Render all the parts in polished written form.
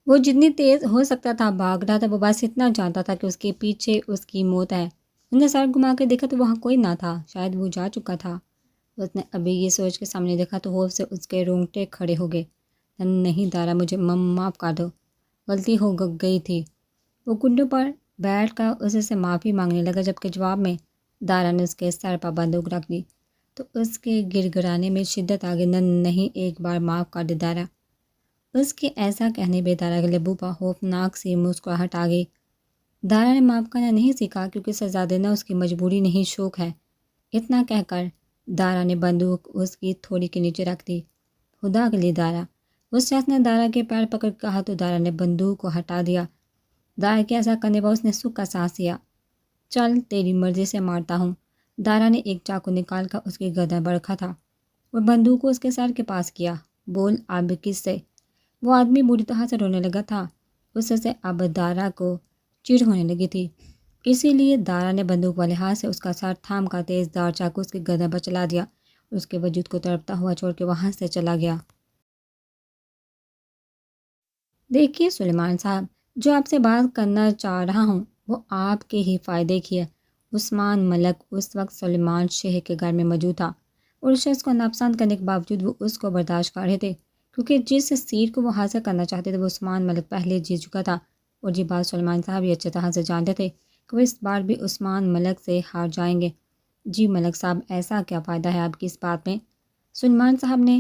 وہ جتنی تیز ہو سکتا تھا بھاگ رہا تھا، وہ بس اتنا جانتا تھا کہ اس کے پیچھے اس کی موت ہے۔ اس نے سر گھما کے دیکھا تو وہاں کوئی نہ تھا، شاید وہ جا چکا تھا۔ اس نے ابھی یہ سوچ کے سامنے دیکھا تو خوف سے اس کے رونگٹے کھڑے ہو گئے۔ نہیں دارا، مجھے معاف کر دو، غلطی ہو گئی تھی۔ وہ کنڈوں پر بیٹھ کر اسے سے معافی مانگنے لگا، جبکہ جواب میں دارا نے اس کے سر پر بندوق رکھ دی تو اس کے گڑ گڑانے میں شدت آ گئی۔ نہیں، ایک بار معاف کر دے دارا۔ اس کے ایسا کہنے پہ دارا کے لبوں پر خوفناک سی مسکراہٹ آ گئی۔ دارا نے معاف کرنا نہیں سیکھا کیونکہ سزا دینا اس کی مجبوری نہیں، شوق ہے۔ اتنا کہہ کر دارا نے بندوق اس کی تھوڑی کے نیچے رکھ دی۔ خدا کے لیے دارا، اس شخص نے دارا کے پیر پکڑ کہا تو دارا نے بندوق کو ہٹا دیا۔ دارا کے ایسا کرنے پر اس نے سکھ کا سانس لیا۔ چل، تیری مرضی سے مارتا ہوں۔ دارا نے ایک چاقو نکال کر اس کی گردن پر رکھا تھا اور بندوق کو اس کے سر کے پاس کیا۔ بول، اب کس سے؟ وہ آدمی بری طرح سے رونے لگا تھا۔ اس سے اب دارا کو چڑ ہونے لگی تھی، اسی لیے دارا نے بندوق والے ہاتھ سے اس کا سر تھام کر تیز دار چاقو اس کی گردن پر چلا دیا اور اس کے وجود کو تڑپتا ہوا چھوڑ کے وہاں سے چلا گیا۔ دیکھیے سلیمان صاحب، جو آپ سے بات کرنا چاہ رہا ہوں وہ آپ کے ہی فائدے کی ہے۔ عثمان ملک اس وقت سلیمان شیخ کے گھر میں موجود تھا اور اس شخص کو ناپسند کرنے کے باوجود وہ اس کو برداشت کر رہے تھے، کیونکہ جس سیٹ کو وہ حاصل کرنا چاہتے تھے وہ عثمان ملک پہلے جیت چکا تھا۔ اور یہ بات سلیمان صاحب بھی اچھی طرح سے جانتے تھے کہ وہ اس بار بھی عثمان ملک سے ہار جائیں گے۔ جی ملک صاحب، ایسا کیا فائدہ ہے آپ کی اس بات میں؟ سلیمان صاحب نے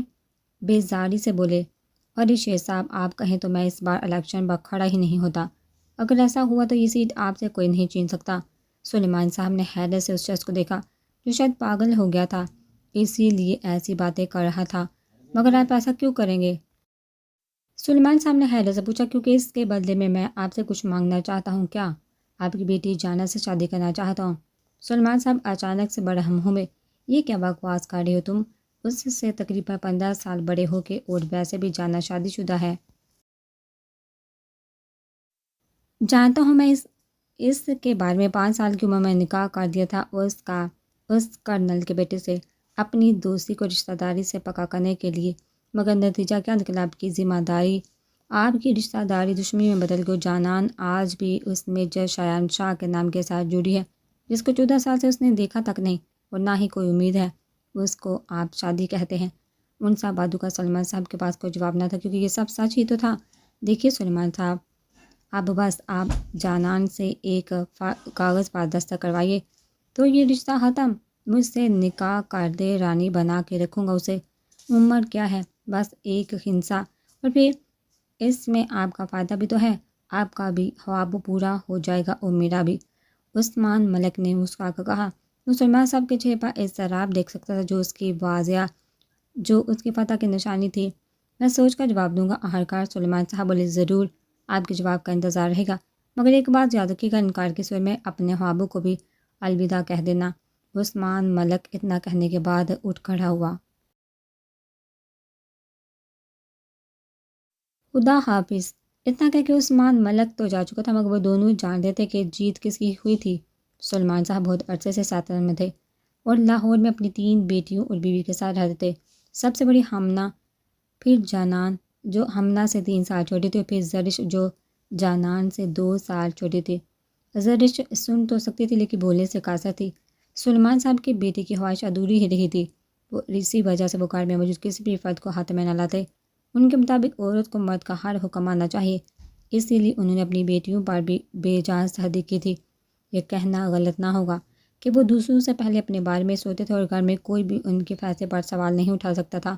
بیزاری سے بولے۔ ارے شیر صاحب، آپ کہیں تو میں اس بار الیکشن پر کھڑا ہی نہیں ہوتا۔ اگر ایسا ہوا تو یہ سیٹ آپ سے کوئی نہیں چھین سکتا۔ سلیمان صاحب نے حیرت سے اس شخص کو دیکھا جو شاید پاگل ہو گیا تھا، اسی لیے ایسی باتیں کر رہا تھا۔ مگر آپ ایسا کیوں کریں گے؟ سلیمان صاحب نے حیرت سے پوچھا۔ کیونکہ اس کے بدلے میں آپ سے کچھ مانگنا چاہتا ہوں۔ کیا؟ آپ کی بیٹی جانا سے شادی کرنا چاہتا ہوں۔ سلیمان صاحب اچانک سے برہم ہوئے۔ یہ کیا بکواس کر رہے ہو تم؟ اس سے تقریباً 15 سال بڑے ہو کے اور ویسے بھی جانا شادی شدہ ہے۔ جانتا ہوں، میں اس کے بارے میں 5 سال کی عمر میں نکاح کر دیا تھا اس کرنل کے بیٹے سے، اپنی دوستی کو رشتہ داری سے پکا کرنے کے لیے۔ مگر نتیجہ کیا نکلا؟ آپ کی ذمہ داری، آپ کی رشتہ داری دشمنی میں بدل گئی۔ جانان آج بھی اس میجر شایان شاہ کے نام کے ساتھ جڑی ہے، جس کو 14 سال سے اس نے دیکھا تک نہیں اور نہ ہی کوئی امید ہے۔ اس کو آپ شادی کہتے ہیں؟ ان سب باتوں کا سلیمان صاحب کے پاس کوئی جواب نہ تھا، کیونکہ یہ سب سچ ہی تو تھا۔ دیکھیے سلیمان صاحب، اب بس آپ جانان سے ایک کاغذ پر دستخط کروائیے تو یہ رشتہ ختم۔ مجھ سے نکاح کر دے، رانی بنا کے رکھوں گا اسے۔ عمر کیا ہے، بس ایک ہنسا، اور پھر اس میں آپ کا فائدہ بھی تو ہے۔ آپ کا بھی خواب پورا ہو جائے گا اور میرا بھی۔ عثمان ملک نے مسکرا کر کہا۔ وہ سلیمان صاحب کے چہرے پر اضطراب دیکھ سکتا تھا جو اس کی فتح کی نشانی تھی۔ میں سوچ کر جواب دوں گا۔ آخرکار سلیمان صاحب بولے، ضرور، آپ کے جواب کا انتظار رہے گا، مگر ایک بات یاد رکھیے گا، انکار کے سوئے میں اپنے خوابوں کو بھی الوداع کہہ دینا۔ عثمان ملک اتنا کہنے کے بعد اٹھ کھڑا ہوا۔ خدا حافظ۔ اتنا کہہ کے عثمان ملک تو جا چکا تھا، مگر وہ دونوں جانتے تھے کہ جیت کس کی ہوئی تھی۔ سلیمان صاحب بہت عرصے سے ساتھ میں تھے اور لاہور میں اپنی 3 بیٹیوں اور بیوی کے ساتھ رہتے تھے۔ سب سے بڑی ہمنا، پھر جانان جو ہمنا سے 3 سال چھوٹی تھی، اور پھر زرش جو جانان سے 2 سال چھوٹی تھی۔ زرش سن تو سکتی تھی لیکن بولنے سے قاصر تھی۔ سلیمان صاحب کی بیٹی کی خواہش ادھوری ہی رہی تھی، وہ اسی وجہ سے وہ گھر میں موجود کسی بھی فرد کو ہاتھ میں نہ لاتے۔ ان کے مطابق عورت کو مرد کا ہر حکم ماننا چاہیے، اسی لیے انہوں نے اپنی بیٹیوں پر بھی بے جان سردی کی تھی۔ یہ کہنا غلط نہ ہوگا کہ وہ دوسروں سے پہلے اپنے بارے میں سوچتے تھے اور گھر میں کوئی بھی ان کے فیصلے پر سوال نہیں اٹھا سکتا تھا۔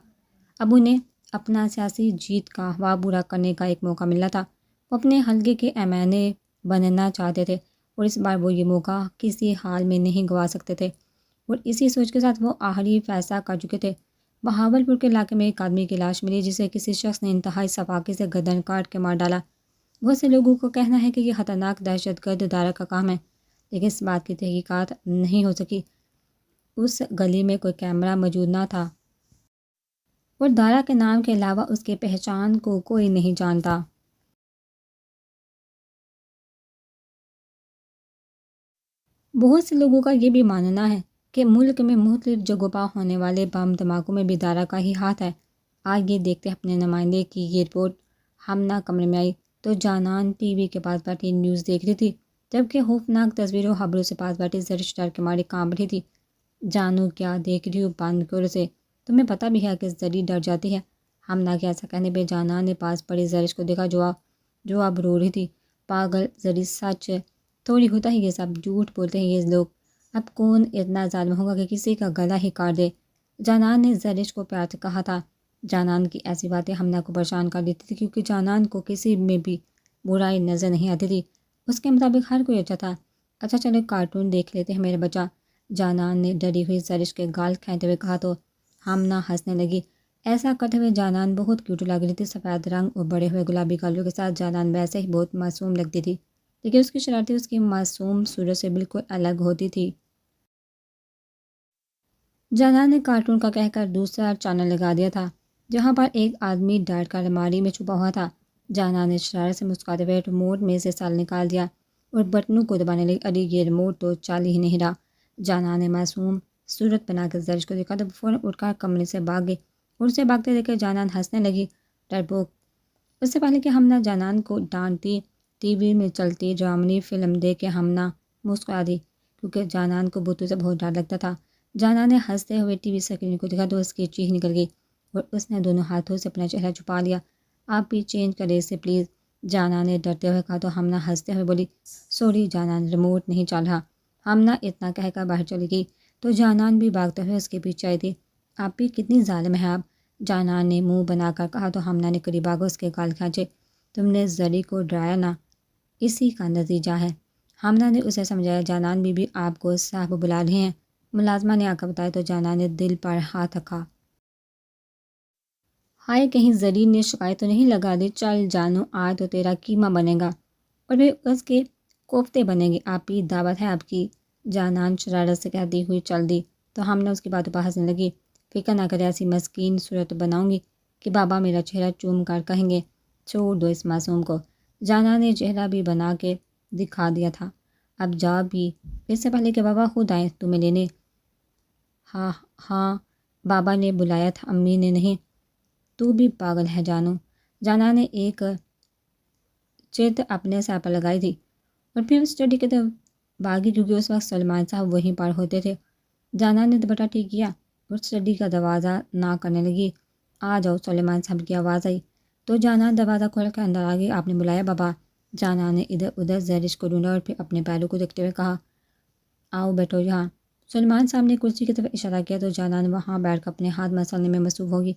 اب انہیں اپنا سیاسی جیت کا خواب پورا کرنے کا ایک موقع ملا تھا۔ وہ اپنے حلقے کے ایمانے بننا چاہتے تھے اور اس بار وہ یہ موقع کسی حال میں نہیں گنوا سکتے تھے، اور اسی سوچ کے ساتھ وہ آخری فیصلہ کر چکے تھے۔ بہاولپور کے علاقے میں ایک آدمی کی لاش ملی جسے کسی شخص نے انتہائی صفاقی سے گردن کاٹ کے مار ڈالا۔ بہت سے لوگوں کو کہنا ہے کہ یہ خطرناک دہشت گرد دارا کا کام ہے، لیکن اس بات کی تحقیقات نہیں ہو سکی۔ اس گلی میں کوئی کیمرہ موجود نہ تھا اور دارا کے نام کے علاوہ اس کی پہچان کو کوئی نہیں جانتا۔ بہت سے لوگوں کا یہ بھی ماننا ہے کہ ملک میں مختلف جگہوں پر ہونے والے بم دھماکوں میں بھی دارا کا ہی ہاتھ ہے۔ آج یہ دیکھتے اپنے نمائندے کی یہ رپورٹ۔ ہمنا کمرے میں آئی۔ تو جانان ٹی وی کے پاس بیٹھی نیوز دیکھ رہی تھی، جبکہ خوفناک تصویروں خبروں سے پاس بیٹھی زرش ڈر کے مارے کانپ رہی تھی۔ جانو کیا دیکھ رہی ہو، بند کرو اسے، تمہیں پتہ بھی ہے کہ زری ڈر جاتی ہے۔ ہمنا کے ایسا کہنے پہ جانان نے پاس پڑی زرش کو دیکھا جو اب رو رہی تھی۔ پاگل زری، سچ تھوڑی ہوتا ہی یہ سب، جھوٹ بولتے ہیں یہ لوگ، اب کون اتنا ظالم ہوگا کہ کسی کا گلا ہی کاٹ دے۔ جانان نے زرش کو پیار سے کہا تھا۔ جانان کی ایسی باتیں ہمنا کو پریشان کر دیتی تھی، کیونکہ جانان کو کسی میں بھی برائی نظر نہیں آتی تھی، اس کے مطابق ہر کوئی اچھا تھا۔ اچھا چلو کارٹون دیکھ لیتے ہیں میرے بچہ، جانان نے ڈری ہوئی زرش کے گال کھینچتے ہوئے کہا تو ہمنا ہنسنے لگی۔ ایسا کرتے ہوئے جانان بہت کیوٹ لگ رہی تھی، سفید رنگ اور بڑے ہوئے گلابی گالوں کے ساتھ جانان ویسے ہی بہت معصوم لگتی تھی، لیکن اس کی شرارتیں اس کی معصوم صورت سے بالکل الگ ہوتی تھی۔ جانان نے کارٹون کا کہہ کر دوسرا چینل لگا دیا تھا، جہاں پر ایک آدمی ڈر کر الماری میں چھپا ہوا تھا۔ جانان نے شرارت سے مسکراتے ہوئے ریموٹ میں سے سال نکال دیا اور بٹنوں کو دبانے لگی۔ ارے یہ ریموٹ تو چل ہی نہیں رہا۔ جانان نے معصوم صورت بنا کر زرش کو دیکھا تو فوراً اٹھ کر کمرے سے بھاگ گئی اور اسے بھاگتے دیکھ کر جانان ہنسنے لگی۔ ڈرپوک! اس سے پہلے کہ ہمنا جانان کو ڈانٹتی، ٹی وی میں چلتی ڈرامنی فلم دیکھ کے ہمنا مسکرا دی، کیونکہ جانان کو بھوتوں سے بہت ڈر لگتا تھا۔ جانان نے ہنستے ہوئے ٹی وی اسکرین کو دیکھا تو اس کی چیخ نکل گئی اور اس نے دونوں ہاتھوں سے اپنا چہرہ چھپا لیا۔ آپ بھی چینج کریں اسے پلیز، جانان نے ڈرتے ہوئے کہا تو ہمنا ہنستے ہوئے بولی سوری جانان، ریموٹ نہیں چل رہا۔ ہمنا اتنا کہہ کر باہر چلی گئی تو جانان بھی بھاگتے ہوئے اس کے پیچھے آئی تھی۔ آپ بھی کتنی ظالم ہے آپ، جانان نے منہ بنا کر کہا تو ہمنا نے قریب آ کر اس کے گال کھینچے۔ تم نے زری کو ڈرایا نا، اسی کا نتیجہ ہے، ہمنا نے اسے سمجھایا۔ جانان بھی آپ کو صاحب بلا رہے ہیں، ملازمہ نے آ کر بتایا تو جانان نے دل پر ہاتھ رکھا۔ ہائے کہیں زری نے شکایت تو نہیں لگا دی، چل جانو آج تو تیرا قیمہ بنے گا اور پھر اس کے کوفتے بنے گے، آپ کی دعوت ہے آپ کی، جانان شرارت سے کہتی ہوئی چل دی تو ہم نے اس کی باتوں پر ہنسنے لگی۔ فکر نہ کرے، ایسی مسکین صورت بناؤں گی کہ بابا میرا چہرہ چوم کر کہیں گے چھوڑ دو اس معصوم کو۔ جانان نے چہرہ بھی بنا کے دکھا دیا تھا، اب جا بھی، اس سے پہلے کہ بابا خود آئیں تمہیں لینے۔ ہاں ہاں بابا نے بلایا تھا، امی نے نہیں۔ تو بھی پاگل ہے جانو، جانان نے ایک چیت اپنے سر پر لگائی تھی اور پھر اسٹڈی کی طرف بھاگی، کیونکہ اس وقت سلمان صاحب وہیں پر ہوتے تھے۔ جانان نے دوپٹہ ٹھیک کیا اور اسٹڈی کا دروازہ نہ کرنے لگی۔ آ جاؤ، سلمان صاحب کی آواز آئی تو جانان دروازہ کھول کر اندر آ گئی۔ آپ نے بلایا بابا؟ جانان نے ادھر ادھر زرش کو ڈھونڈا اور پھر اپنے پیروں کو دیکھتے ہوئے کہا آؤ بیٹھو یہاں۔ سلمان صاحب نے کرسی کی طرف اشارہ کیا تو جانان وہاں بیٹھ کر اپنے ہاتھ مسلنے میں مصروف ہوگی۔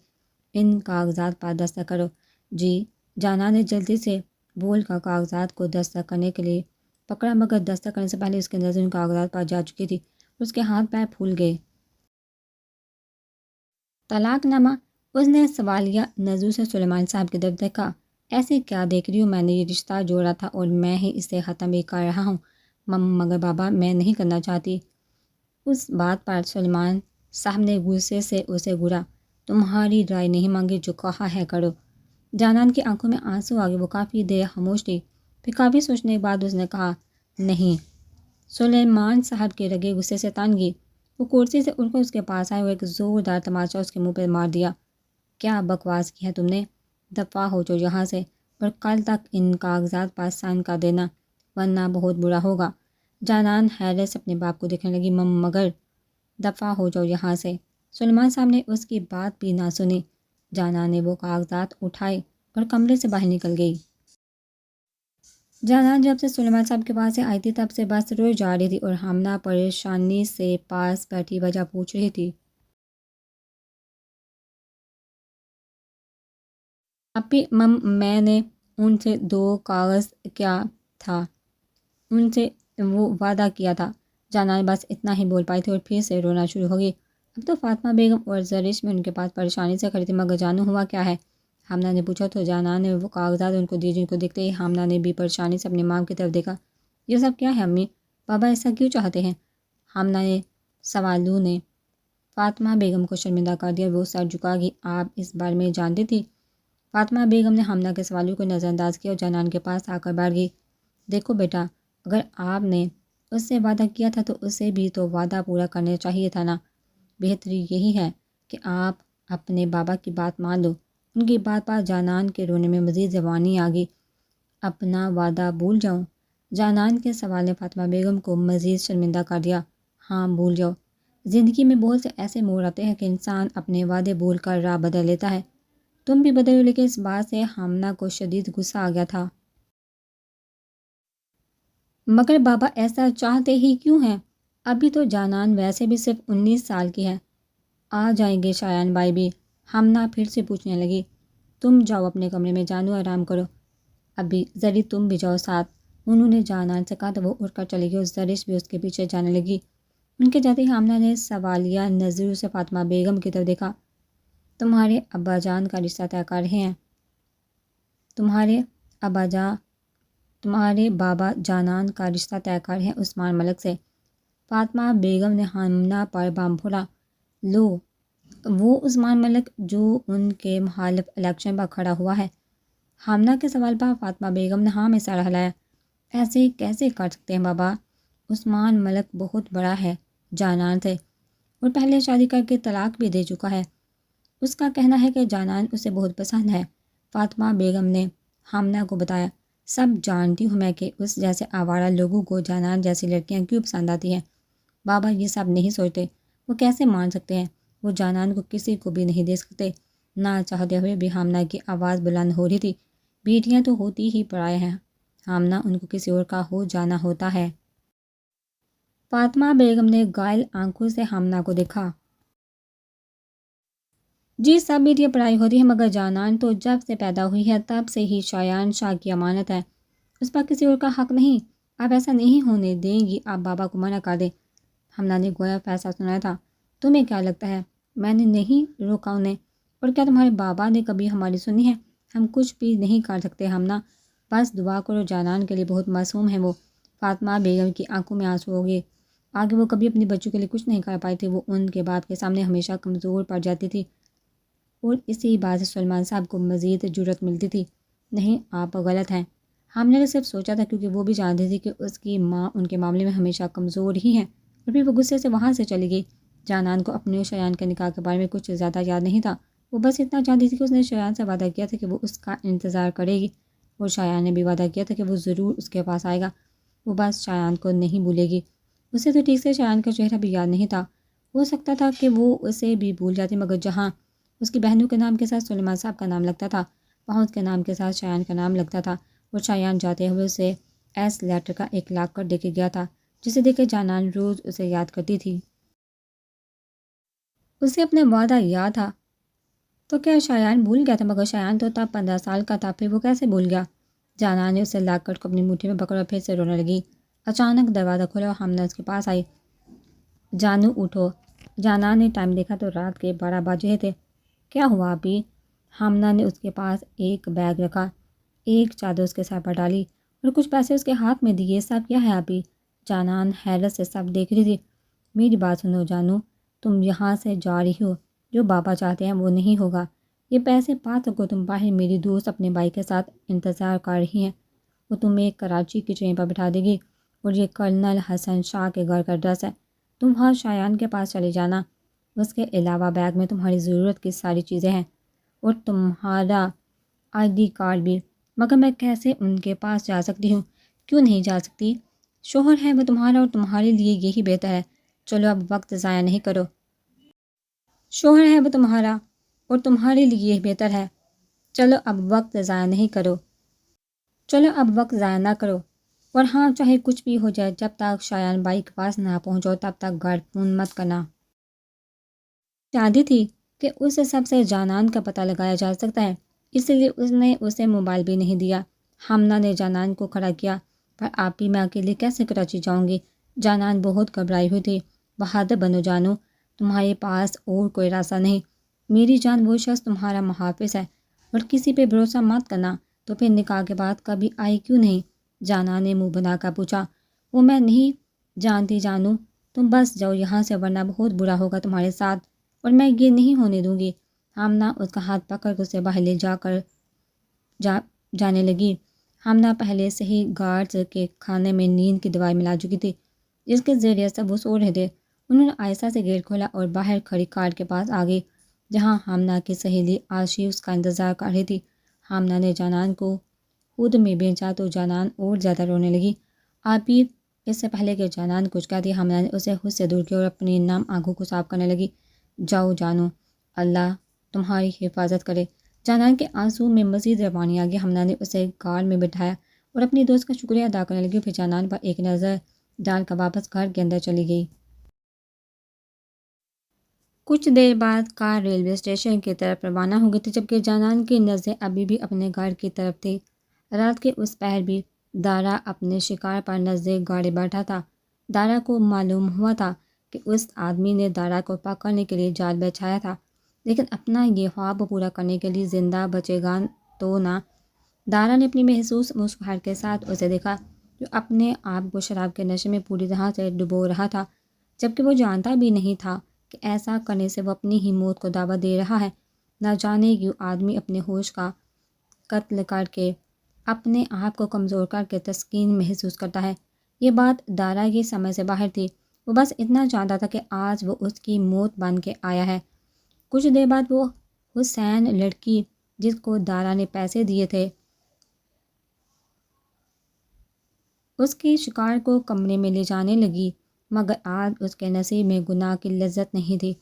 ان کاغذات پر دستخط کرو۔ جی، جانان نے جلدی سے بول کر کاغذات کو دستخط کرنے کے لیے پکڑا، مگر دستخط کرنے سے پہلے اس کی نظر ان کاغذات پر جا چکی تھی، اس کے ہاتھ پیر پھول گئے۔ طلاق نامہ؟ اس نے سوالیہ نظروں سے سلمان صاحب کی طرف دیکھا۔ ایسے کیا دیکھ رہی ہوں، میں نے یہ رشتہ جوڑا تھا اور میں ہی اسے ختم بھی کر رہا ہوں، مگر بابا میں نہیں کرنا چاہتی۔ اس بات پر سلمان صاحب نے غصے سے اسے گھورا۔ تمہاری رائے نہیں مانگی، جو کہا ہے کرو۔ جانان کی آنکھوں میں آنسو آ گئے، وہ کافی دیر خاموش تھی، پھر کافی سوچنے کے بعد اس نے کہا نہیں۔ سلیمان صاحب کے رگیں غصے سے تان گئی، وہ کرسی سے اٹھ کر اس کے پاس آئے اور ایک زوردار تماچا اس کے منہ پہ مار دیا۔ کیا بکواس کی ہے تم نے، دفعہ ہو جاؤ یہاں سے اور کل تک ان کاغذات پر سائن کر دینا، ورنہ بہت برا ہوگا۔ جانان حیرت سے اپنے باپ کو دیکھنے لگی، مگر دفعہ ہو جاؤ یہاں سے۔ سلمان صاحب نے اس کی بات بھی نہ سنی۔ جانان نے وہ کاغذات اٹھائے اور کمرے سے باہر نکل گئی۔ جانان جب سے سلمان صاحب کے پاس سے آئی تھی تب سے بس روئے جا رہی تھی اور ہمنا پریشانی سے پاس بیٹھی وجہ پوچھ رہی تھی۔ اپی میں نے ان سے 2 کاغذ کیا تھا، ان سے وہ وعدہ کیا تھا۔ جانان بس اتنا ہی بول پائی تھی اور پھر سے رونا شروع ہو گئی۔ اب تو فاطمہ بیگم اور زرش میں ان کے پاس پریشانی سے کھڑی تھی، مگر جانو ہوا کیا ہے، ہمنا نے پوچھا تو جانان نے وہ کاغذات ان کو دیے، جن کو دیکھتے ہی ہمنا نے بھی پریشانی سے اپنی ماں کی طرف دیکھا۔ یہ سب کیا ہے امی، بابا ایسا کیوں چاہتے ہیں؟ ہمنا نے سوالوں نے فاطمہ بیگم کو شرمندہ کر دیا، وہ سر جھکا گئی۔ آپ اس بارے میں جانتی تھی؟ فاطمہ بیگم نے ہمنا کے سوالوں کو نظر انداز کیا اور جانان کے پاس آ کر بیٹھ گئی۔ دیکھو بیٹا، اگر آپ نے اس سے وعدہ کیا تھا تو اسے بھی تو وعدہ پورا کرنا چاہیے تھا نا۔ بہتری یہی ہے کہ آپ اپنے بابا کی بات مان لو۔ ان کی بات پر جانان کے رونے میں مزید زبانی آ گئی۔ اپنا وعدہ بھول جاؤں؟ جانان کے سوال نے فاطمہ بیگم کو مزید شرمندہ کر دیا۔ ہاں بھول جاؤ۔ زندگی میں بہت سے ایسے موڑ آتے ہیں کہ انسان اپنے وعدے بھول کر راہ بدل لیتا ہے۔ تم بھی بدلو، لیکن اس بات سے حامنہ کو شدید غصہ آ گیا تھا۔ مگر بابا ایسا چاہتے ہی کیوں ہیں؟ ابھی تو جانان ویسے بھی صرف 19 سال کی ہے۔ آ جائیں گے شایان بھائی بھی، حامنہ پھر سے پوچھنے لگی۔ تم جاؤ اپنے کمرے میں، جانو آرام کرو۔ ابھی زری تم بھی جاؤ ساتھ، انہوں نے جانان سے کہا تو وہ اٹھ کر چلی گئی اور زرش بھی اس کے پیچھے جانے لگی۔ ان کے جاتے ہی حامنہ نے سوالیہ نظروں سے فاطمہ بیگم کی طرف دیکھا۔ تمہارے ابا جان کا رشتہ طے کر رہے ہیں؟ تمہارے بابا جانان کا رشتہ طے کر ہے عثمان ملک سے۔ فاطمہ بیگم نے حامنہ پر بام پھوڑا۔ لو، وہ عثمان ملک جو ان کے مخالف الیکشن پر کھڑا ہوا ہے؟ حامنہ کے سوال پر فاطمہ بیگم نے ہاں میں سر ہلایا۔ ایسے کیسے کر سکتے ہیں بابا؟ عثمان ملک بہت بڑا ہے جانان سے، اور پہلے شادی کر کے طلاق بھی دے چکا ہے۔ اس کا کہنا ہے کہ جانان اسے بہت پسند ہے۔ فاطمہ بیگم نے حامنہ کو بتایا۔ سب جانتی ہوں میں کہ اس جیسے آوارہ لوگوں کو جانان جیسی لڑکیاں کیوں پسند آتی ہیں۔ بابا یہ سب نہیں سوچتے، وہ کیسے مان سکتے ہیں؟ وہ جانان کو کسی کو بھی نہیں دے سکتے۔ نہ چاہتے ہوئے بھی حامنہ کی آواز بلند ہو رہی تھی۔ بیٹیاں تو ہوتی ہی پرائے ہیں، حامنہ ان کو کسی اور کا ہو جانا ہوتا ہے۔ فاطمہ بیگم نے گائل آنکھوں سے حامنہ کو دیکھا۔ جی سب بیٹیاں پڑھائی ہوتی ہیں، مگر جانان تو جب سے پیدا ہوئی ہے تب سے ہی شایان شاہ کی امانت ہے، اس پر کسی اور کا حق نہیں۔ آپ ایسا نہیں ہونے دیں گی، آپ بابا کو منع کر دیں۔ حامنہ نے گویا فیصلہ سنایا تھا۔ تمہیں کیا لگتا ہے میں نے نہیں روکا انہیں؟ اور کیا تمہارے بابا نے کبھی ہماری سنی ہے؟ ہم کچھ بھی نہیں کر سکتے حامنہ، بس دعا کرو، جانان کے لیے بہت معصوم ہے وہ۔ فاطمہ بیگم کی آنکھوں میں آنسو ہو گئے۔ آگے وہ کبھی اپنی بچوں کے لیے کچھ نہیں کر پائی تھی، وہ ان کے باپ کے سامنے ہمیشہ کمزور پڑ جاتی تھی، اور اسی بات سے سلمان صاحب کو مزید جرأت ملتی تھی۔ نہیں، آپ غلط ہیں۔ حامنہ نے صرف سوچا تھا، کیونکہ وہ بھی جانتی تھی کہ اس کی ماں ان کے معاملے میں ہمیشہ کمزور ہی ہیں، اور پھر وہ غصے سے وہاں سے چلی گئی۔ جانان کو اپنے اور شایان کے نکاح کے بارے میں کچھ زیادہ یاد نہیں تھا، وہ بس اتنا جانتی تھی کہ اس نے شایان سے وعدہ کیا تھا کہ وہ اس کا انتظار کرے گی، اور شایان نے بھی وعدہ کیا تھا کہ وہ ضرور اس کے پاس آئے گا، وہ بس شایان کو نہیں بھولے گی۔ اسے تو ٹھیک سے شایان کا چہرہ بھی یاد نہیں تھا، ہو سکتا تھا کہ وہ اسے بھی بھول جاتی، مگر جہاں اس کی بہنوں کے نام کے ساتھ سلیمان صاحب کا نام لگتا تھا، وہاں اس کے نام کے ساتھ شایان کا نام لگتا تھا، اور شایان جاتے ہوئے اسے ایس لیٹر کا ایک لاکر دے کے گیا تھا، جسے دیکھ کے جانان روز اسے یاد کرتی تھی۔ اسے اپنا وعدہ یاد تھا تو کیا شایان بھول گیا تھا؟ مگر شایان تو تب 15 سال کا تھا، پھر وہ کیسے بھول گیا؟ جانان نے اسے لاکر کو اپنی مٹھی میں پکڑا اور پھر سے رونے لگی۔ اچانک دروازہ کھلا اور حامنہ اس کے پاس آئی۔ جانو اٹھو۔ جانان نے ٹائم دیکھا تو رات کے 12 بجے تھے۔ کیا ہوا ابھی؟ حامنہ نے اس کے پاس ایک بیگ رکھا، ایک چادر اس کے سر پر ڈالی اور کچھ پیسے اس کے ہاتھ میں دیے۔ سب کیا ہے ابھی؟ جانان حیرت سے سب دیکھ رہی تھی۔ میری بات سنو جانو، تم یہاں سے جا رہی ہو، جو بابا چاہتے ہیں وہ نہیں ہوگا۔ یہ پیسے پا سکو تم باہر، میری دوست اپنے بھائی کے ساتھ انتظار کر رہی ہیں، وہ تمہیں کراچی کی ٹرین پر بٹھا دے گی، اور یہ کرنل حسن شاہ کے گھر کا ایڈریس ہے، تم وہاں شایان کے پاس چلے جانا۔ اس کے علاوہ بیگ میں تمہاری ضرورت کی ساری چیزیں ہیں، اور تمہارا ID کارڈ بھی۔ مگر میں کیسے ان کے پاس جا سکتی ہوں؟ کیوں نہیں جا سکتی؟ شوہر ہے وہ تمہارا، اور تمہارے لیے یہی بہتر ہے۔ چلو اب وقت ضائع نہیں کرو۔ شوہر ہے وہ تمہارا، اور تمہارے لیے یہی بہتر ہے۔ چلو اب وقت ضائع نہیں کرو۔ چلو اب وقت ضائع نہ کرو۔ اور ہاں، چاہے کچھ بھی ہو جائے، جب تک شایان بائی کے پاس نہ پہنچو تب تک گھر فون مت کرنا۔ چاہتی تھی کہ اس سب سے جانان کا پتہ لگایا جا سکتا ہے، اس لیے اس نے اسے موبائل بھی نہیں دیا۔ حامنہ نے جانان کو کھڑا کیا۔ پر آپ بھی، میں اکیلے کیسے کراچی جاؤں گی؟ جانان بہت گھبرائی ہوئی تھی۔ بہادر بنو جانو، تمہارے پاس اور کوئی راستہ نہیں۔ میری جان، وہ شخص تمہارا محافظ ہے، اور کسی پہ بھروسہ مت کرنا۔ تو پھر نکاح کے بعد کبھی آئی کیوں نہیں؟ جانان نے منہ بنا کر پوچھا۔ وہ میں نہیں جانتی جانو، تم بس جاؤ یہاں سے، ورنہ بہت برا ہوگا تمہارے ساتھ، اور میں یہ نہیں ہونے دوں گی۔ حامنہ اس کا ہاتھ پکڑ کر اسے باہر لے جانے لگی۔ حامنہ پہلے سے ہی گارڈز کے کھانے میں نیند کی دوائی ملا چکی تھی، جس کے ذریعے سب وہ سو رہے تھے۔ انہوں نے آہستہ سے گیٹ کھولا اور باہر کھڑی کار کے پاس آ گئی، جہاں حامنہ کی سہیلی آشی اس کا انتظار کر رہی تھی۔ حامنہ نے جانان کو خود میں بھیجا تو جانان اور زیادہ رونے لگی۔ آبی اس سے پہلے کہ جانان کچھ کہتی حملہ نے اسے خود سے دور کیا اور اپنی نم آنکھوں کو صاف کرنے لگی۔ جاؤ جانو، اللہ تمہاری حفاظت کرے۔ جانان کے آنسو میں مزید روانی آ گئی۔ حملہ نے اسے کار میں بٹھایا اور اپنی دوست کا شکریہ ادا کرنے لگی، پھر جانان پر ایک نظر ڈال کر واپس گھر کے اندر چلی گئی۔ کچھ دیر بعد کار ریلوے اسٹیشن کی طرف روانہ ہو گئی تھی، جبکہ جانان کی نظریں ابھی بھی اپنے گھر کی طرف تھی۔ رات کے اس پہر بھی دارا اپنے شکار پر نظریں گاڑے بیٹھا تھا۔ دارا کو معلوم ہوا تھا کہ اس آدمی نے دارا کو پکڑنے کے لیے جال بچھایا تھا، لیکن اپنا یہ خواب پورا کرنے کے لیے زندہ بچے گا تو نہ۔ دارا نے اپنی محسوس مسکراہٹ کے ساتھ اسے دیکھا، جو اپنے آپ کو شراب کے نشے میں پوری طرح سے ڈبو رہا تھا، جبکہ وہ جانتا بھی نہیں تھا کہ ایسا کرنے سے وہ اپنی ہی موت کو دعوت دے رہا ہے۔ نہ جانے کیوں آدمی اپنے ہوش کا قتل کر کے اپنے آپ کو کمزور کر کے تسکین محسوس کرتا ہے۔ یہ بات دارا کی سمجھ سے باہر تھی۔ وہ بس اتنا جانتا تھا کہ آج وہ اس کی موت بن کے آیا ہے۔ کچھ دیر بعد وہ حسین لڑکی جس کو دارا نے پیسے دیے تھے اس کے شکار کو کمرے میں لے جانے لگی، مگر آج اس کے نصیب میں گناہ کی لذت نہیں تھی۔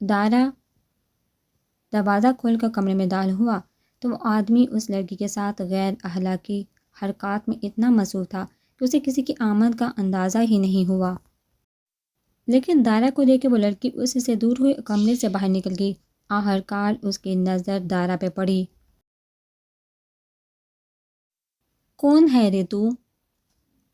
دارا دروازہ کھول کر کمرے میں داخل ہوا تو وہ آدمی اس لڑکی کے ساتھ غیر اخلاقی حرکات میں اتنا مصروف تھا کہ اسے کسی کی آمد کا اندازہ ہی نہیں ہوا۔ لیکن دارا کو دیکھ کے وہ لڑکی اس سے دور ہوئی، کمرے سے باہر نکل گئی۔ آخرکار اس کی نظر دارا پہ پڑی۔ کون ہے رے تو؟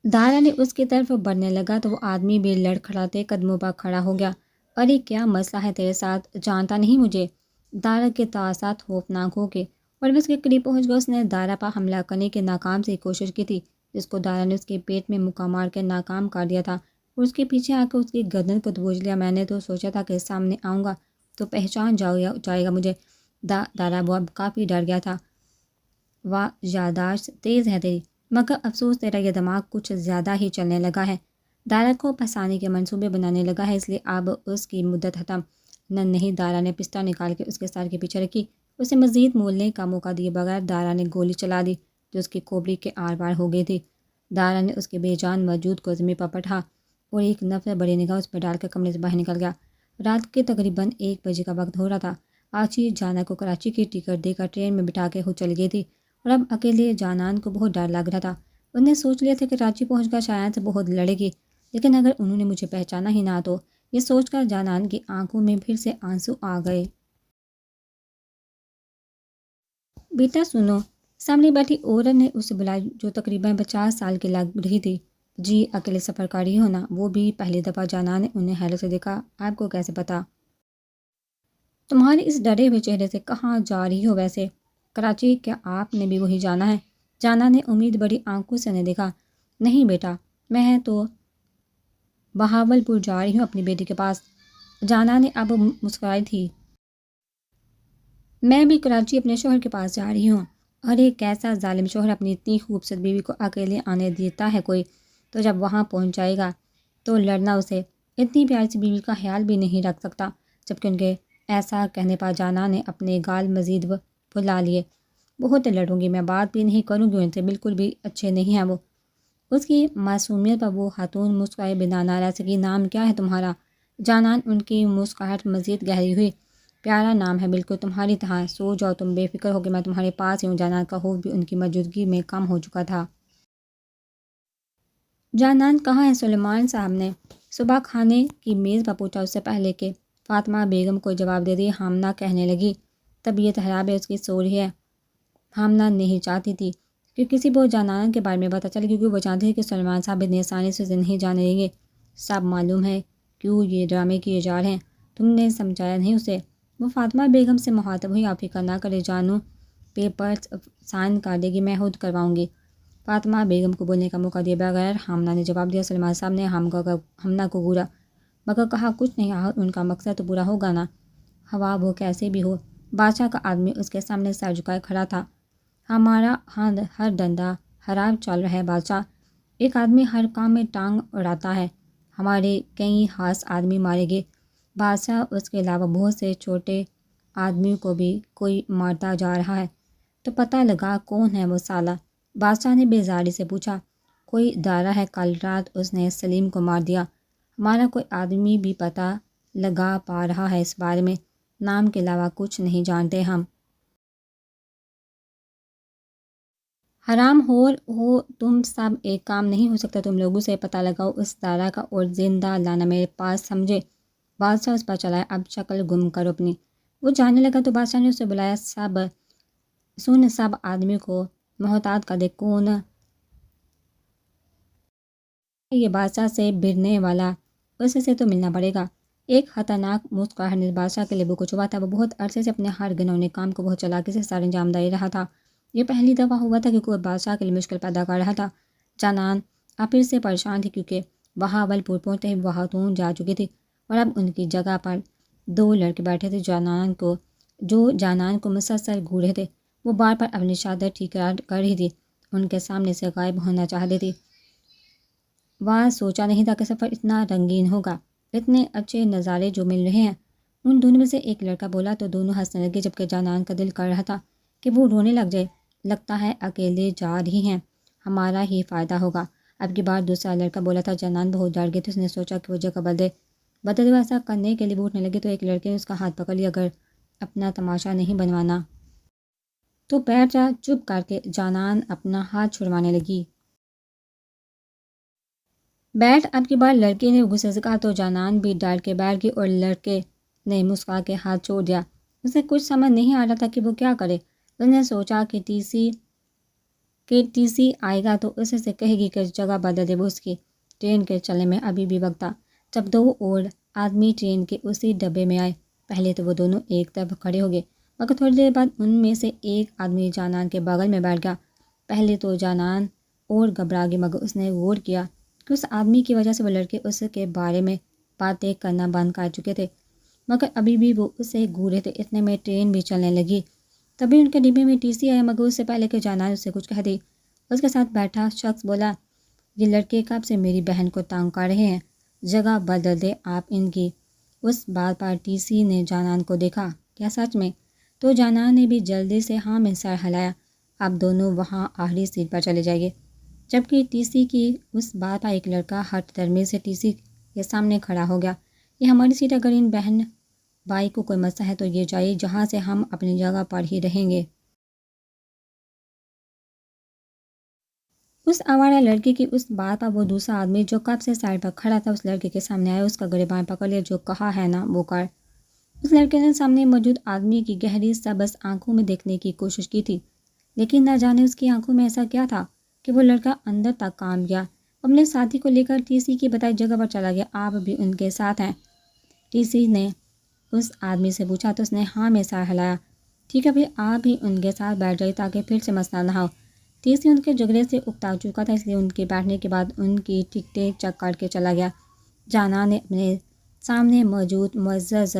دارا نے اس کی طرف بڑھنے لگا تو وہ آدمی بھی لڑکھڑاتے قدموں پر کھڑا ہو گیا۔ ارے کیا مسئلہ ہے تیرے ساتھ؟ جانتا نہیں مجھے؟ دارا کے تاثرات خوفناک ہو گئے اور اس کے قریب پہنچ گیا۔ اس نے دارا پر حملہ کرنے کی ناکام سی کوشش کی تھی، جس کو دارا نے اس کے پیٹ میں مکہ مار کے ناکام کر دیا تھا اور اس کے پیچھے آ کر اس کی گردن کو دبوچ لیا۔ میں نے تو سوچا تھا کہ سامنے آؤں گا تو پہچان جائے گا مجھے۔ دارا وہ اب کافی ڈر گیا تھا۔ واہ یادداشت تیز ہے تیری، مگر افسوس تیرا یہ دماغ کچھ زیادہ ہی چلنے لگا ہے۔ دارا کو پھنسانے کے منصوبے بنانے لگا ہے، اس لیے اب اس کی مدت ختم۔ نہیں، دارا نے پستول نکال کے اس کے سر کے پیچھے رکھی۔ اسے مزید مولنے کا موقع دیے بغیر دارا نے گولی چلا دی جو اس کی کھوپڑی کے آر پار ہو گئی تھی۔ دارا نے اس کے بے جان وجود کو زمین پر پٹھا اور ایک نفرت بڑی نگاہ اس پر ڈال کر کمرے سے باہر نکل گیا۔ رات کے تقریباً 1 بجے کا وقت ہو رہا تھا۔ آچی جانا کو کراچی کی ٹکٹ دے کر ٹرین میں بٹھا کے خود چلی گئی تھی اور اب اکیلے جانان کو بہت ڈر لگ رہا تھا۔ اس نے سوچ لیا تھا کہ کراچی پہنچ کر شاید سے بہت لڑے گی، لیکن اگر انہوں نے مجھے پہچانا ہی نہ تو۔ یہ سوچ کر جانان کی آنکھوں میں پھر سے آنسو آ گئے۔ بیٹا سنو، سامنے بیٹھی عورت نے اسے بلایا جو تقریباً 50 سال کی لگ رہی تھی۔ جی اکیلے سفر کر رہی ہو نا؟ وہ بھی پہلی دفعہ جانان نے انہیں حیرت سے دیکھا۔ آپ کو کیسے پتا؟ تمہارے اس ڈرے ہوئے چہرے سے کہاں جا رہی ہو ویسے؟ کراچی؟ کیا آپ نے بھی وہی جانا ہے؟ جانان نے امید بڑی آنکھوں سے انہیں دیکھا۔ نہیں بیٹا، میں تو بہاولپور جا رہی ہوں اپنی بیٹی کے پاس۔ جانان نے اب مسکرائی تھی۔ میں بھی کراچی اپنے شوہر کے پاس جا رہی ہوں۔ ارے کیسا ظالم شوہر اپنی اتنی خوبصورت بیوی کو اکیلے آنے دیتا ہے کوئی؟ تو جب وہاں پہنچ جائے گا تو لڑنا اسے۔ اتنی پیاری سی بیوی کا خیال بھی نہیں رکھ سکتا، جبکہ ان کے ایسا کہنے پر جانان نے اپنے گال مزید پھلا لیے۔ بہت لڑوں گی، میں بات بھی نہیں کروں گی ان سے، بالکل بھی اچھے نہیں ہیں وہ۔ اس کی معصومیت پر وہ خاتون مسکرائے بنا نہ رہ سکی۔ نام کیا ہے تمہارا؟ جانان ان کی مسکراہٹ مزید گہری ہوئی۔ پیارا نام ہے، بالکل تمہاری طرح۔ سو جاؤ، تم بے فکر ہو کہ میں تمہارے پاس ہی ہوں۔ جانان کا خوف بھی ان کی موجودگی میں کم ہو چکا تھا۔ جانان کہاں ہے؟ سلیمان صاحب نے صبح کھانے کی میز پر پوچھا، اس سے پہلے کہ فاطمہ بیگم کو جواب دے دی حامنہ کہنے لگی، طبیعت خراب ہے اس کی، سو رہی ہے۔ حامنہ نہیں چاہتی تھی کہ کسی کو جانان کے بارے میں پتہ چلے، کیونکہ وہ جانتی تھی کہ سلیمان صاحب اتنی آسانی سے اسے نہیں جانے دیں گے۔ سب معلوم ہے کیوں یہ ڈرامے کیے جا رہے ہیں، تم نے سمجھایا نہیں اسے؟ وہ فاطمہ بیگم سے مخاطب ہوئی، آپ فکر نہ کرے جانو، پیپرز سائن کر دے گی، میں خود کرواؤں گی۔ فاطمہ بیگم کو بولنے کا موقع دیے بغیر حامنہ نے جواب دیا۔ سلیمان صاحب نے حامنہ کو گورا مگر کہا کچھ نہیں، ان کا مقصد تو پورا ہوگا نا۔ ہوا وہ کیسے بھی ہو، بادشاہ کا آدمی اس کے سامنے سر جھکائے کھڑا تھا۔ ہمارا ہر دندہ خراب چل رہا ہے بادشاہ، ایک آدمی ہر کام میں ٹانگ اڑاتا ہے، ہمارے کئی خاص آدمی مارے گئے بادشاہ، اس کے علاوہ بہت سے چھوٹے آدمیوں کو بھی کوئی مارتا جا رہا ہے، تو پتہ لگا کون ہے وہ سالہ۔ بادشاہ نے بیزاری سے پوچھا، کوئی ادارہ ہے؟ کل رات اس نے سلیم کو مار دیا، ہمارا کوئی آدمی بھی پتہ لگا پا رہا ہے اس بارے میں؟ نام کے علاوہ کچھ نہیں جانتے ہم۔ حرام ہور ہو تم سب، ایک کام نہیں ہو سکتا، تم لوگوں سے پتہ لگاؤ اس دارا کا اور زندہ لانا میرے پاس، سمجھے؟ بادشاہ اس پر چلایا، اب شکل گم کرو اپنی۔ وہ جانے لگا تو بادشاہ نے اسے بلایا، سب آدمی کو محتاط کر دے، کون یہ بادشاہ سے بھرنے والا، اس سے تو ملنا پڑے گا۔ ایک خطرناک مسکراہٹ نے بادشاہ کے لبوں کو چبا تھا، وہ بہت عرصے سے اپنے ہر گنونے کام کو بہت چلاکی سے سر انجام دے رہا تھا۔ یہ پہلی دفعہ ہوا تھا کہ کوئی بادشاہ کے لیے مشکل پیدا کر رہا تھا۔ جانان اب پھر سے پریشان تھی کیونکہ بہاول پور پہنچتے ہی وہ خاتون جا چکی تھی اور اب ان کی جگہ پر دو لڑکے بیٹھے تھے جو جانان کو مسلسل گھور رہے تھے۔ وہ بار بار اپنی چادر ٹھیک کر رہی تھی، ان کے سامنے سے غائب ہونا چاہتی تھی۔ وہ سوچا نہیں تھا کہ سفر اتنا رنگین ہوگا، اتنے اچھے نظارے جو مل رہے ہیں۔ ان دونوں میں سے ایک لڑکا بولا تو دونوں ہنسنے لگے، جبکہ جانان کا دل کر رہا تھا کہ وہ رونے لگ جائے۔ لگتا ہے اکیلے جا رہی ہیں، ہمارا ہی فائدہ ہوگا۔ اب کی بار دوسرا لڑکا بولا تھا۔ جانان بہت ڈر گئی تھی، اس نے سوچا کہ وہ جگہ بدل وہ ایسا کرنے کے لیے وہ اٹھنے لگے تو ایک لڑکے نے اس کا ہاتھ پکڑ لیا، اگر اپنا تماشا نہیں بنوانا تو بیٹھ جا چپ کر کے۔ جانان اپنا ہاتھ چھڑوانے لگی۔ بیٹھ، اب کی بار لڑکے نے غصے سے کہا تو جانان بھی ڈر کے بیٹھ گئی اور لڑکے نے مسکرا کے ہاتھ چھوڑ دیا۔ اسے کچھ سمجھ نہیں آ رہا تھا کہ وہ کیا کرے۔ اس نے سوچا کہ ٹی سی آئے گا تو اس سے کہے گی کہ جگہ بدل دے، وہ اس کی ٹرین کے چلنے میں ابھی بھی وقت تھا۔ جب دو اور آدمی ٹرین کے اسی ڈبے میں آئے، پہلے تو وہ دونوں ایک طرف کھڑے ہو گئے، مگر تھوڑی دیر بعد ان میں سے ایک آدمی جانان کے بغل میں بیٹھ گیا۔ پہلے تو جانان اور گھبرا گئی، مگر اس نے غور کیا کہ اس آدمی کی وجہ سے وہ لڑکے اس کے بارے میں باتیں کرنا بند کر چکے تھے، مگر ابھی بھی وہ اسے گھور رہے تھے۔ اتنے میں ٹرین بھی چلنے لگی۔ تبھی ان کے ڈبے میں ٹی سی آیا، مگر اس سے پہلے کہ جانان اس سے کچھ کہہ دی، اس کے ساتھ بیٹھا شخص بولا، یہ لڑکے کب سے میری بہن کو تنگ کر رہے ہیں، جگہ بدل دے آپ ان کی۔ اس بات پر ٹی سی نے جانان کو دیکھا، کیا سچ میں؟ تو جانان نے بھی جلدی سے ہاں میں سر ہلایا۔ اب دونوں وہاں آخری سیٹ پر چلے جائیں گے۔ جبکہ ٹی سی کی اس بات پر ایک لڑکا ہٹ درمی سے ٹی سی کے سامنے کھڑا ہو گیا، یہ ہماری سیٹ، اگر ان بہن بھائی کو کوئی مسئلہ ہے تو یہ جائے، جہاں سے ہم اپنی جگہ پر ہی رہیں گے۔ اس آوارہ لڑکے کی اس بات پر وہ دوسرا آدمی جو کب سے سائڈ پر کھڑا تھا اس لڑکے کے سامنے آیا، اس کا گریبان پکڑ لیا، جو کہا ہے نا وہ کر۔ اس لڑکے نے سامنے موجود آدمی کی گہری سبز آنکھوں میں دیکھنے کی کوشش کی تھی، لیکن نہ جانے اس کی آنکھوں میں ایسا کیا تھا کہ وہ لڑکا اندر تک کام گیا۔ اپنے ساتھی کو لے کر ٹی سی کی بتائی جگہ پر چلا گیا۔ آپ بھی ان کے ساتھ ہیں؟ ٹی سی نے اس آدمی سے پوچھا تو اس نے ہاں میں سر ہلایا۔ ٹھیک ہے پھر آپ بھی ان کے ساتھ بیٹھ جائے تاکہ پھر سے مسئلہ نہ ہو۔ ٹی سی ان کے جھگڑے سے اکتا چکا تھا، اس لیے ان کے بیٹھنے کے بعد ان کی ٹکٹیں چیک کر کے چلا گیا۔ جانان نے اپنے سامنے موجود معزز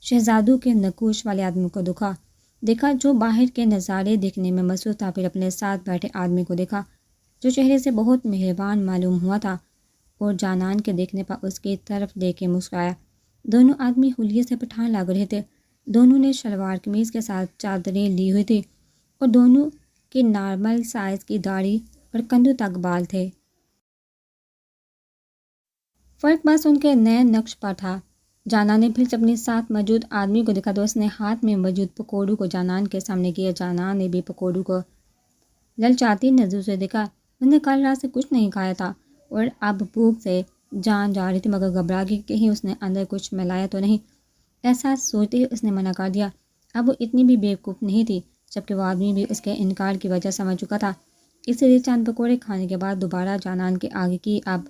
شہزادوں کے نقوش والے آدمی کو دیکھا جو باہر کے نظارے دیکھنے میں مصروف تھا، پھر اپنے ساتھ بیٹھے آدمی کو دیکھا جو چہرے سے بہت مہربان معلوم ہوا تھا اور جانان کے دیکھنے پر اس کی طرف دیکھ کے مسکرایا۔ دونوں آدمی حلیے سے پٹھان لگ رہے تھے، دونوں نے شلوار قمیض کے ساتھ چادریں لی ہوئی تھی اور دونوں کی نارمل سائز کی داڑھی اور کندھوں تک بال تھے۔ فرق بس ان کے نئے نقش پر تھا۔ جانان نے پھر سے اپنے ساتھ موجود آدمی کو دیکھا تو اس نے ہاتھ میں موجود پکوڑوں کو جانان کے سامنے کیا۔ جانان نے بھی پکوڑوں کو للچاتی نظروں سے دیکھا۔ اس نے کل رات سے کچھ نہیں کھایا تھا اور اب بھوک سے جان جا رہی تھی، مگر گھبرا گئی کہیں اس نے اندر کچھ ملایا تو نہیں۔ ایسا سوچتے ہی اس نے منع کر دیا۔ اب وہ اتنی بھی بیوقوف نہیں تھی، جبکہ وہ آدمی بھی اس کے انکار کی وجہ سمجھ چکا تھا، اسی لیے چند پکوڑے کھانے کے بعد دوبارہ جانان کے آگے کی۔ اب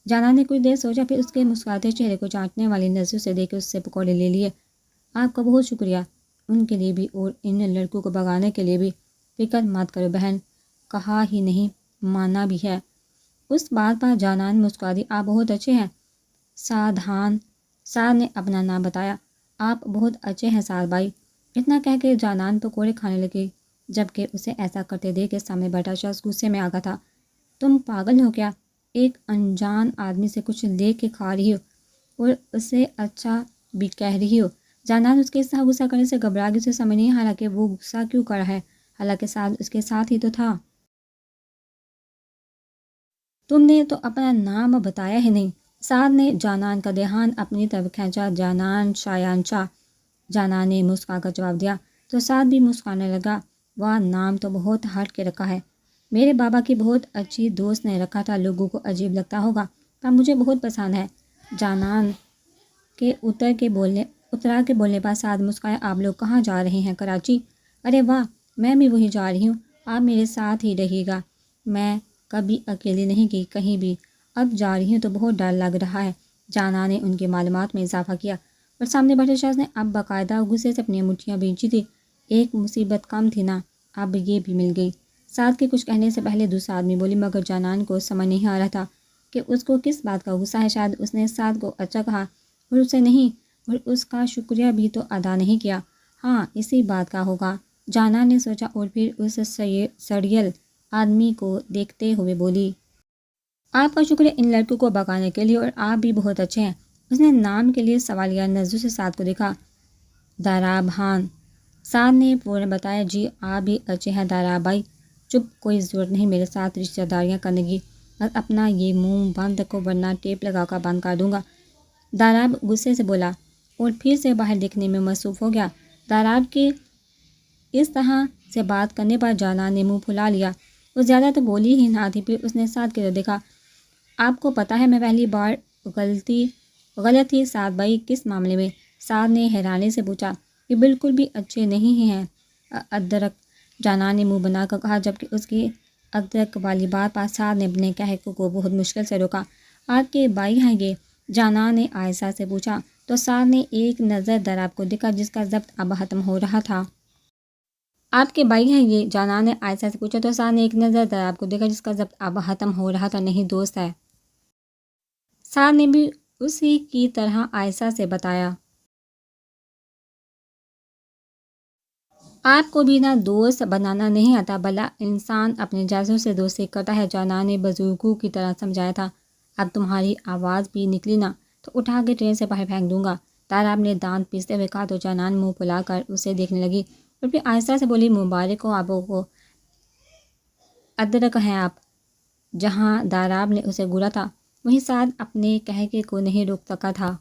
جانان نے کچھ دیر سوچا، پھر اس کے مسکراتے چہرے کو چاٹنے والی نظروں سے دیکھ کے اس سے پکوڑے لے لیے۔ آپ کا بہت شکریہ، ان کے لیے بھی اور ان لڑکوں کو بھگانے کے لیے بھی۔ فکر مت کرو بہن، کہا ہی نہیں مانا بھی ہے۔ اس بات پر جانان مسکرا دی۔ آپ بہت اچھے ہیں سعد نے اپنا نام بتایا۔ آپ بہت اچھے ہیں سعد بھائی۔ اتنا کہہ کے جانان پکوڑے کھانے لگی، جبکہ اسے ایسا کرتے دیکھ کے سامنے بیٹھا شخص غصے میں آ گیا تھا۔ تم پاگل ہو کیا؟ ایک انجان آدمی سے کچھ لے کے کھا رہی ہو اور اسے اچھا بھی کہہ رہی ہو۔ جانان اس کے اس غصہ کرنے سے گھبرا گئی، اسے سمجھ نہیں آ رہا کہ وہ غصہ کیوں کر رہا ہے، حالانکہ سعد اس کے ساتھ ہی تو تھا۔ تم نے تو اپنا نام بتایا ہی نہیں۔ سعد نے جانان کا دھیان اپنی طرف کھینچا۔ جانان شایان شاہ، جانان نے مسکرا کر جواب دیا تو سعد بھی مسکرانے لگا۔ واہ، نام تو بہت ہٹ کے رکھا ہے، میرے بابا کی بہت اچھی دوست نے رکھا تھا، لوگوں کو عجیب لگتا ہوگا پر مجھے بہت پسند ہے۔ جانان کے اترا کے بولنے پر سعد مسکرایا۔ آپ لوگ کہاں جا رہے ہیں؟ کراچی؟ ارے واہ، میں بھی وہی جا رہی ہوں، آپ میرے ساتھ ہی رہیے گا۔ میں کبھی اکیلی نہیں گئی کہیں بھی، اب جا رہی ہوں تو بہت ڈر لگ رہا ہے۔ جانان نے ان کی معلومات میں اضافہ کیا اور سامنے بیٹھے شخص نے اب باقاعدہ غصے سے اپنی مٹھیاں بھینچی تھی۔ ایک مصیبت کم تھی نا، اب یہ بھی مل گئی۔ سعد کے کچھ کہنے سے پہلے دوسرا آدمی بولی، مگر جانان کو سمجھ نہیں آ رہا تھا کہ اس کو کس بات کا غصہ ہے۔ شاید اس نے سعد کو اچھا کہا اور اسے نہیں، اور اس کا شکریہ بھی تو ادا نہیں کیا۔ ہاں، اسی بات کا ہوگا، جانان نے سوچا اور پھر اس سڑیل آدمی کو دیکھتے ہوئے بولی، آپ کا شکریہ ان لڑکوں کو بھگانے کے لیے، اور آپ بھی بہت اچھے ہیں۔ اس نے نام کے لیے سوالیہ نظروں سے سعد کو دیکھا۔ داراب خان، سعد نے فوراً بتایا۔ جی آپ بھی اچھے ہیں داراب بھائی۔ چپ، کوئی ضرورت نہیں میرے ساتھ رشتہ داریاں کرنے کی، بس اپنا یہ منہ بند رکھو ورنہ ٹیپ لگا کر بند کر دوں گا۔ داراب غصے سے بولا اور پھر سے باہر دیکھنے میں مصروف ہو گیا۔ داراب کے اس طرح سے بات کرنے پر جانان نے منہ پھلا لیا۔ وہ زیادہ تو بولی ہی نہ تھی۔ پھر اس نے سعد کی طرف دیکھا۔ آپ کو پتہ ہے میں پہلی بار غلط تھی سعد بھائی، کس معاملے میں؟ سعد نے حیرانی سے پوچھا۔ یہ بالکل بھی اچھے نہیں ہیں ادرک، جانان نے منہ بنا کر کہا، جبکہ اس کی ادرک والی بات پر سعد نے اپنے کہنے کو بہت مشکل سے روکا۔ آپ کے بھائی ہیں یہ؟ جانان نے آہستہ سے پوچھا تو سعد نے ایک نظر داراب کو دیکھا جس کا ضبط اب ختم ہو رہا تھا۔ آپ کے بھائی ہیں یہ؟ جانان نے آہستہ سے پوچھا تو سعد نے ایک نظر داراب کو دیکھا جس کا ضبط اب ختم ہو رہا تھا۔ نہیں، دوست ہے، سعد نے بھی اسی کی طرح آہستہ سے بتایا۔ آپ کو بھی نہ دوست بنانا نہیں آتا، بھلا انسان اپنے جیسوں سے دوستی کرتا ہے، جانان نے بزرگوں کی طرح سمجھایا تھا۔ اب تمہاری آواز بھی نکلی نا تو اٹھا کے ٹرین سے باہر پھینک دوں گا، داراب نے دانت پیستے ہوئے کہا تو جانان منہ پھلا کر اسے دیکھنے لگی اور پھر آہستہ سے بولی، مبارک ہو آپ کو، ادرک ہیں آپ۔ جہاں داراب نے اسے گھورا تھا وہیں سعد اپنے کہنے کو نہیں روک سکا تھا۔